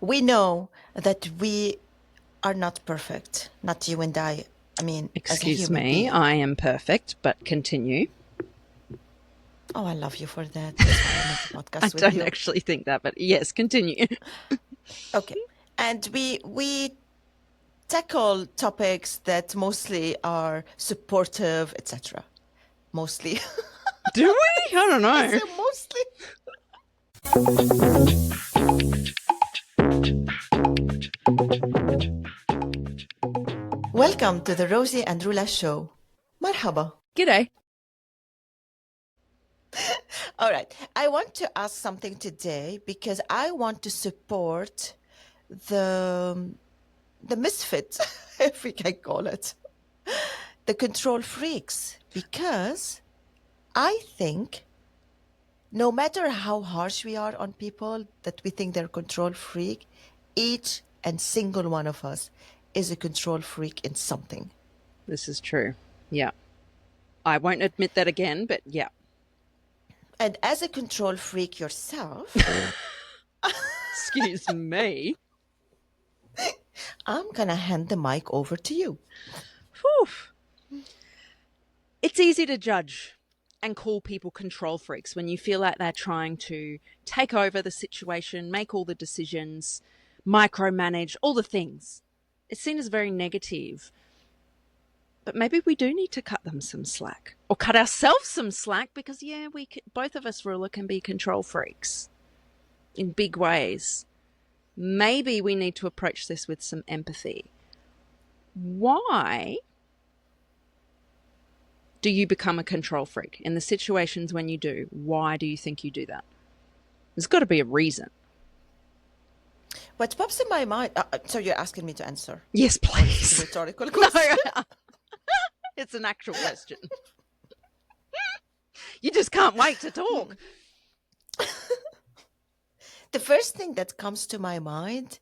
we know that we are not perfect, not you and I. I mean, as a Excuse human me, being. I am perfect, but continue. Oh, I love you for that. That's why I make the I podcast with don't you. actually think that, but yes, continue. Okay. And we tackle topics that mostly are supportive, etc. Mostly. Do we? I don't I know. say mostly. Welcome to the Rosie and Roula show. Marhaba. G'day. All right. I want to ask something today because I want to support the misfit, if we can call it, the control freaks, because I think no matter how harsh we are on people that we think they're control freak, each and single one of us is a control freak in something. This is true. Yeah. I won't admit that again, but yeah. And as a control freak yourself, Excuse me. I'm going to hand the mic over to you. Whew. It's easy to judge and call people control freaks when you feel like they're trying to take over the situation, make all the decisions, micromanage, all the things. It's seen as very negative. But maybe we do need to cut them some slack or cut ourselves some slack because, yeah, both of us, Roula, can be control freaks in big ways. Maybe we need to approach this with some empathy. Why do you become a control freak? In the situations when you do, why do you think you do that? There's got to be a reason. What pops in my mind, so you're asking me to answer? Yes, It's a please. rhetorical question. No, it's an actual question. You just can't wait to talk. The first thing that comes to my mind,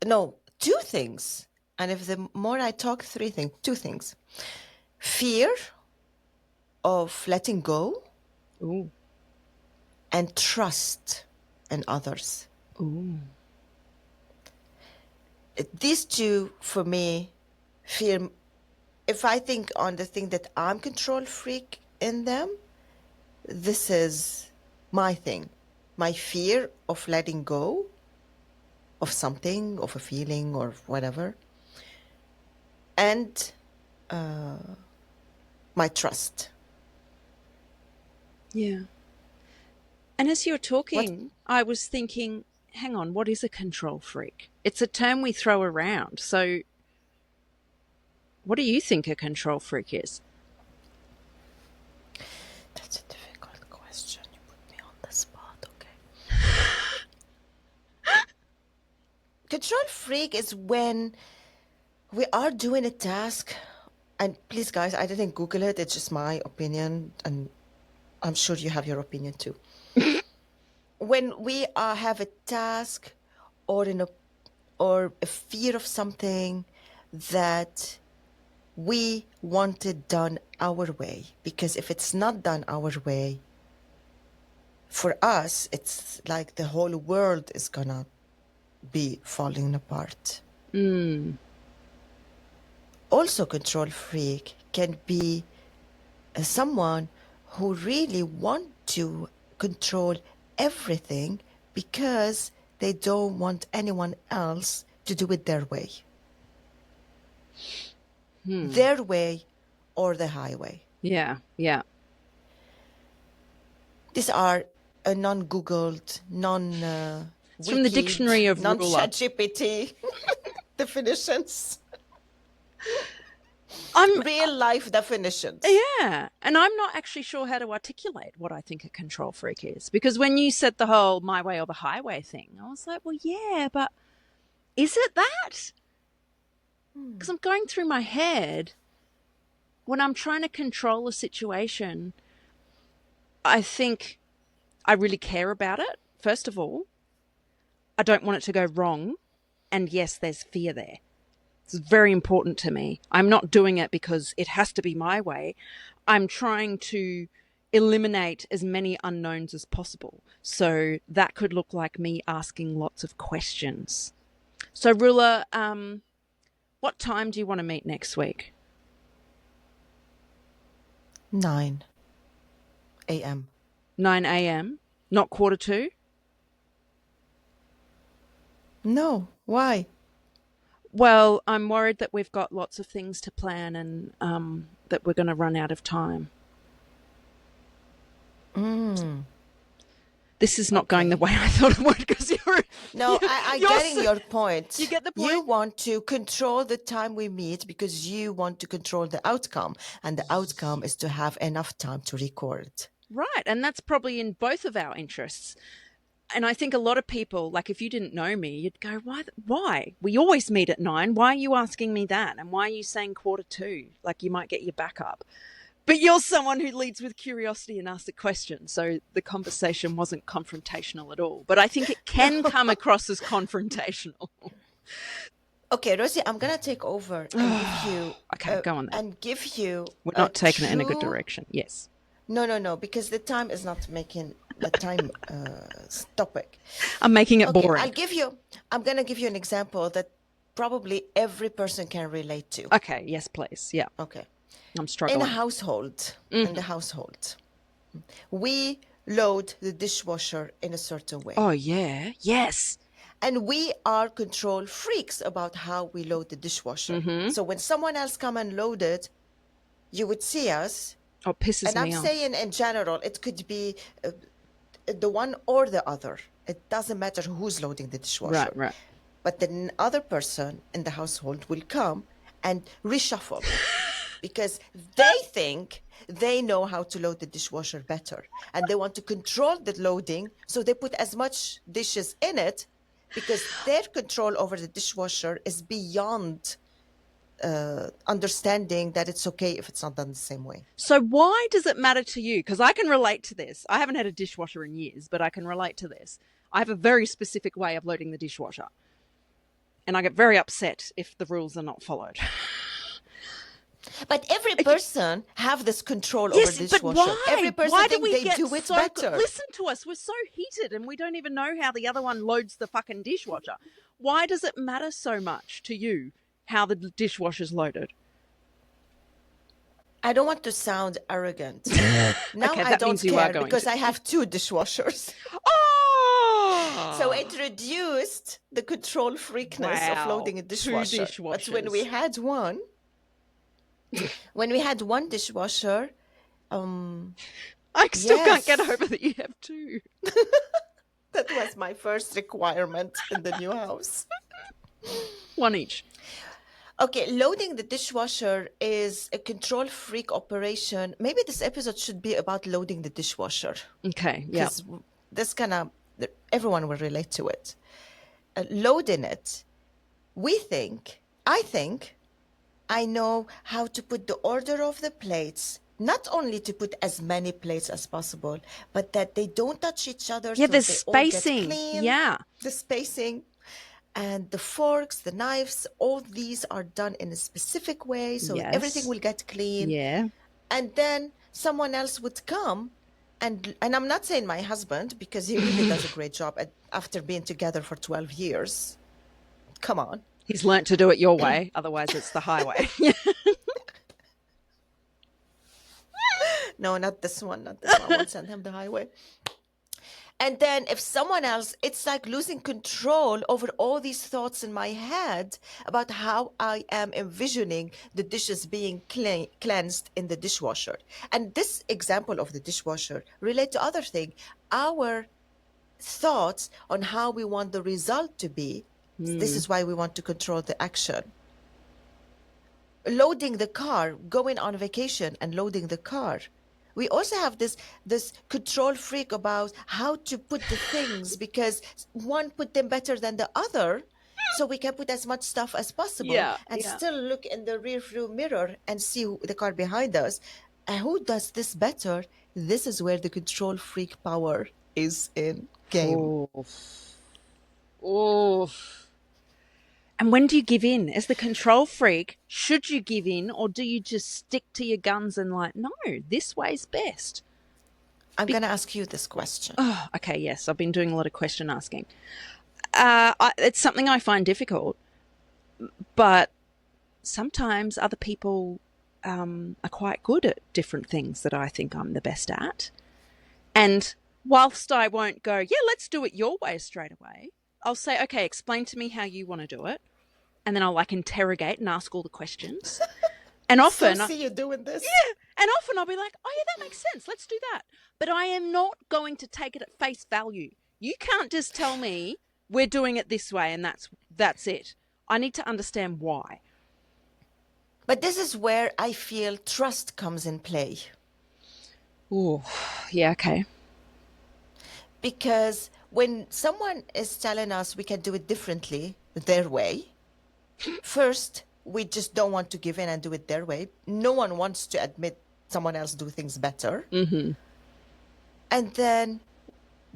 no, two things. And if the more I talk, two things. Fear of letting go. Ooh. And trust in others. Ooh. These two, for me, fear. If I think on the thing that I'm control freak in them, this is my thing. My fear of letting go of something, of a feeling or whatever. And my trust. Yeah. And as you're talking, I was thinking, hang on, what is a control freak? It's a term we throw around. So what do you think a control freak is? That's a difficult question. You put me on the spot, okay? Control freak is when we are doing a task, and please, guys, I didn't Google it. It's just my opinion, and I'm sure you have your opinion too. When we have a task or a fear of something that we want it done our way, because if it's not done our way, for us, it's like the whole world is gonna be falling apart. Also, control freak can be someone who really want to control everything because they don't want anyone else to do it their way. Their way or the highway. Yeah, yeah. These are non-Googled, It's from the dictionary of Roula. non-ChatGPT definitions. I'm real life definitions. Yeah, and I'm not actually sure how to articulate what I think a control freak is, because when you said the whole my way or the highway thing, I was like, well, yeah, but is it that? Because I'm going through my head when I'm trying to control a situation, I think I really care about it. First of all, I don't want it to go wrong. And yes, there's fear there. It's very important to me. I'm not doing it because it has to be my way. I'm trying to eliminate as many unknowns as possible. So that could look like me asking lots of questions. So, Rula, what time do you want to meet next week? 9 a.m. 9 a.m., not 1:45? No, why? Well, I'm worried that we've got lots of things to plan and that we're going to run out of time. This is not going the way I thought it would because No, I'm getting your point. You get the point? You want to control the time we meet because you want to control the outcome. And the outcome is to have enough time to record. Right. And that's probably in both of our interests. And I think a lot of people, like if you didn't know me, you'd go, why? We always meet at 9. Why are you asking me that? And why are you saying 1:45? Like you might get your back up. But you're someone who leads with curiosity and asks a question. So the conversation wasn't confrontational at all. But I think it can come across as confrontational. Okay, Rosie, I'm going to take over and give you... Okay, go on then. And give you... We're not taking it in a good direction. Yes. No, because the time is not making the time topic. I'm making it boring. I'm going to give you an example that probably every person can relate to. Okay, yes, please. Yeah. Okay. I'm struggling. In the household, we load the dishwasher in a certain way. Oh, yeah. Yes. And we are control freaks about how we load the dishwasher. Mm-hmm. So when someone else come and load it, you would see us. Oh, it pisses me off. And I'm saying in general, it could be the one or the other. It doesn't matter who's loading the dishwasher. Right. But the other person in the household will come and reshuffle. Because they think they know how to load the dishwasher better. And they want to control the loading, so they put as much dishes in it because their control over the dishwasher is beyond understanding that it's okay if it's not done the same way. So why does it matter to you? Because I can relate to this. I haven't had a dishwasher in years, but I can relate to this. I have a very specific way of loading the dishwasher. And I get very upset if the rules are not followed. But every person have this control over the dishwasher. But why? Every person why think they do it better. Listen to us. We're so heated and we don't even know how the other one loads the fucking dishwasher. Why does it matter so much to you how the dishwasher's loaded? I don't want to sound arrogant. Now Okay, I don't care because to. I have 2 dishwashers. Oh! So it reduced the control freakness of loading a dishwasher. 2 But dishwashers. when we had one dishwasher, I still can't get over that you have 2. That was my first requirement in the new house. 1 each. Okay, loading the dishwasher is a control freak operation. Maybe this episode should be about loading the dishwasher. Okay, yeah. Because this everyone will relate to it. Loading it, I think, I know how to put the order of the plates, not only to put as many plates as possible, but that they don't touch each other. Yeah, so the they all get spacing. clean. Yeah. The spacing. And the forks, the knives, all these are done in a specific way. So everything will get clean. Yeah. And then someone else would come. And I'm not saying my husband, because he really does a great job after being together for 12 years. Come on. He's learnt to do it your way. Otherwise, it's the highway. No, not this one. I won't send him the highway. And then if someone else, it's like losing control over all these thoughts in my head about how I am envisioning the dishes being cleansed in the dishwasher. And this example of the dishwasher relate to other things. Our thoughts on how we want the result to be. This is why we want to control the action. Loading the car, going on vacation and loading the car. We also have this control freak about how to put the things because one put them better than the other, so we can put as much stuff as possible and still look in the rear view mirror and see the car behind us. And who does this better? This is where the control freak power is in game. Oof. And when do you give in? As the control freak, should you give in or do you just stick to your guns and like, no, this way's best? I'm going to ask you this question. Oh, okay, yes, I've been doing a lot of question asking. It's something I find difficult, but sometimes other people are quite good at different things that I think I'm the best at. And whilst I won't go, yeah, let's do it your way straight away, I'll say, okay, explain to me how you want to do it. And then I'll like interrogate and ask all the questions. And So often, see you doing this. yeah, and often I'll be like, oh, yeah, that makes sense. Let's do that. But I am not going to take it at face value. You can't just tell me we're doing it this way and that's it. I need to understand why. But this is where I feel trust comes in play. Oh, yeah, okay. Because when someone is telling us we can do it differently, their way, first, we just don't want to give in and do it their way. No one wants to admit someone else do things better. Mm-hmm. And then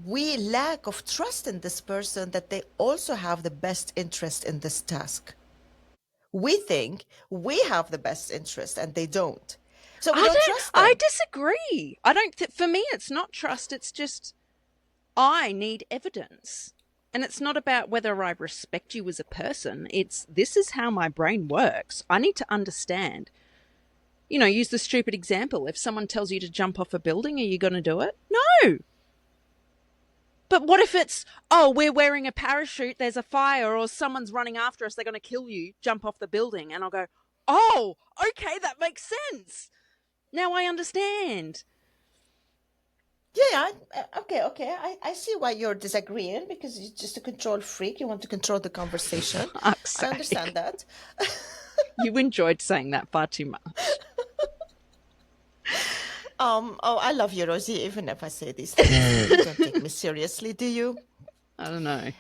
we lack of trust in this person that they also have the best interest in this task. We think we have the best interest and they don't. So we don't trust them. I disagree. I don't for me it's not trust, it's just I need evidence. And it's not about whether I respect you as a person. It's this is how my brain works. I need to understand. You know, use the stupid example. If someone tells you to jump off a building, are you going to do it? No. But what if it's, oh, we're wearing a parachute, there's a fire, or someone's running after us, they're going to kill you, jump off the building. And I'll go, oh, okay, that makes sense. Now I understand. Yeah, okay. I see why you're disagreeing because you're just a control freak. You want to control the conversation. I understand that. You enjoyed saying that far too much. Oh, I love you, Rosie, even if I say these things. You don't take me seriously, do you? I don't know.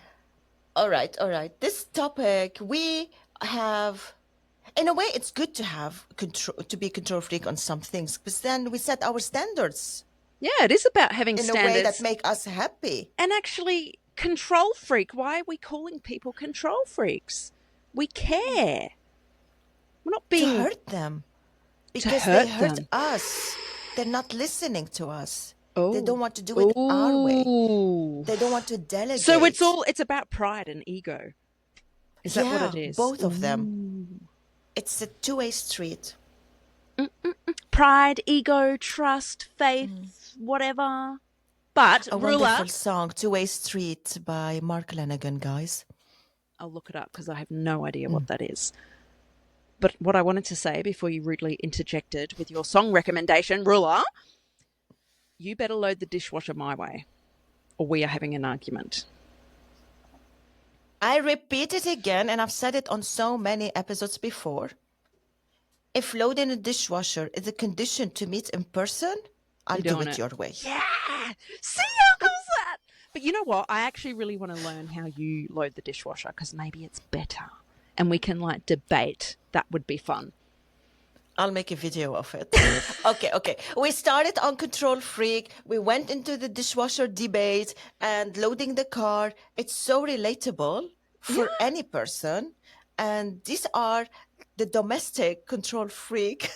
All right. This topic, we have, in a way, it's good to have control, to be control freak on some things, because then we set our standards. Yeah, it is about having in standards. a way that make us happy. And actually, control freak, why are we calling people control freaks? We care. We're not being... To hurt them. Because they hurt us. They're not listening to us. Oh. They don't want to do it our way. They don't want to delegate. So it's about pride and ego. Is that what it is? Both of them. It's a two-way street. Pride, ego, trust, faith, whatever. But a Roula, wonderful song, Two-Way Street by Mark Lanigan, guys. I'll look it up because I have no idea what that is. But what I wanted to say before you rudely interjected with your song recommendation, Roula, you better load the dishwasher my way or we are having an argument. I repeat it again, and I've said it on so many episodes before. If loading a dishwasher is a condition to meet in person, I'll do it your way. Yeah! See how cool's that? But you know what? I actually really want to learn how you load the dishwasher because maybe it's better. And we can like debate. That would be fun. I'll make a video of it. Okay. We started on control freak. We went into the dishwasher debate and loading the car. It's so relatable for any person. And these are the domestic control freak.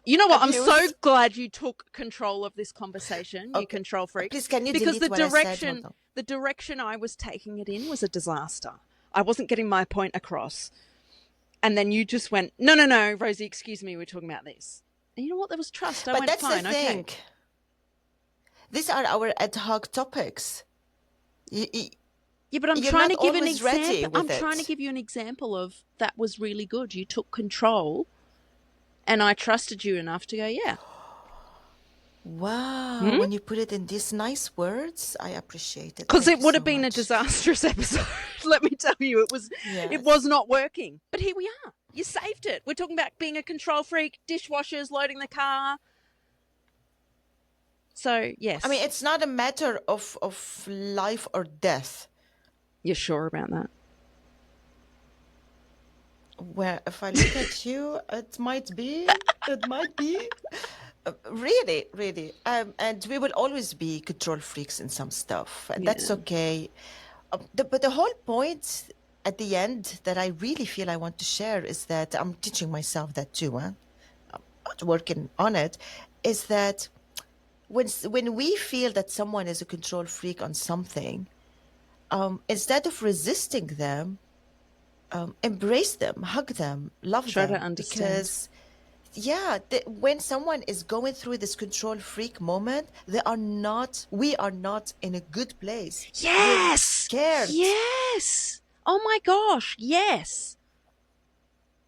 You know what? I'm so glad you took control of this conversation. You control freak. Please, can you because delete what I said? the direction I was taking it in was a disaster. I wasn't getting my point across. And then you just went, no, Rosie, excuse me, we're talking about this. And you know what? There was trust. I went, that's fine, the thing. Okay. These are our ad hoc topics. Yeah, but I'm trying to give an example. I'm trying to give you an example of that was really good. You took control and I trusted you enough to go, yeah. Wow. When you put it in these nice words, I appreciate it. Because it would have been a disastrous episode. Let me tell you, it was not working. But here we are. You saved it. We're talking about being a control freak, dishwashers, loading the car. So, yes. I mean, it's not a matter of life or death. You're sure about that? Well, if I look at you, it might be. Really. And we will always be control freaks in some stuff. And that's okay. But the whole point at the end that I really feel I want to share is that I'm teaching myself that too. I'm working on it. Is that when we feel that someone is a control freak on something, instead of resisting them, embrace them, hug them, love Try to them, understand. because yeah, when someone is going through this control freak moment, we are not in a good place. We're Yes. scared. Yes. Oh my gosh. Yes.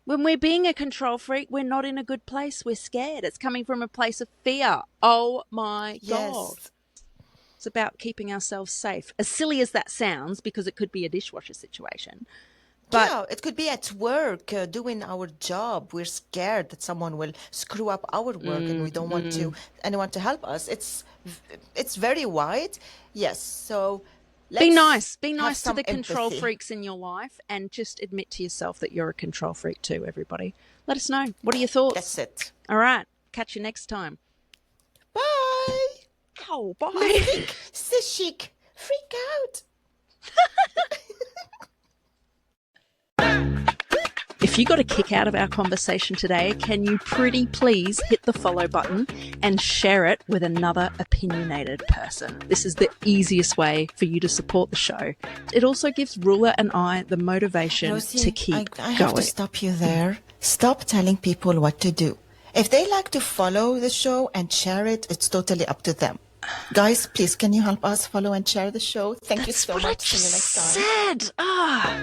When we're being a control freak, we're not in a good place. We're scared. It's coming from a place of fear. Oh my God. Yes. It's about keeping ourselves safe. As silly as that sounds, because it could be a dishwasher situation. But Yeah, it could be at work, doing our job. We're scared that someone will screw up our work, and we don't want anyone to help us. It's very wide. Yes, so be let's nice. Be have nice to some the control empathy. freaks in your life and just admit to yourself that you're a control freak too, everybody. Let us know. What are your thoughts? That's it. All right. Catch you next time. Bye. Oh, Le bye. freak, c'est chic. Freak out. If you got a kick out of our conversation today, can you pretty please hit the follow button and share it with another opinionated person? This is the easiest way for you to support the show. It also gives Roula and I the motivation to Rosie, keep I have to going. stop you there. Stop telling people what to do. If they like to follow the show and share it, it's totally up to them. Guys, please, can you help us follow and share the show? Thank you That's so what I much. See you just next time. said. Ah.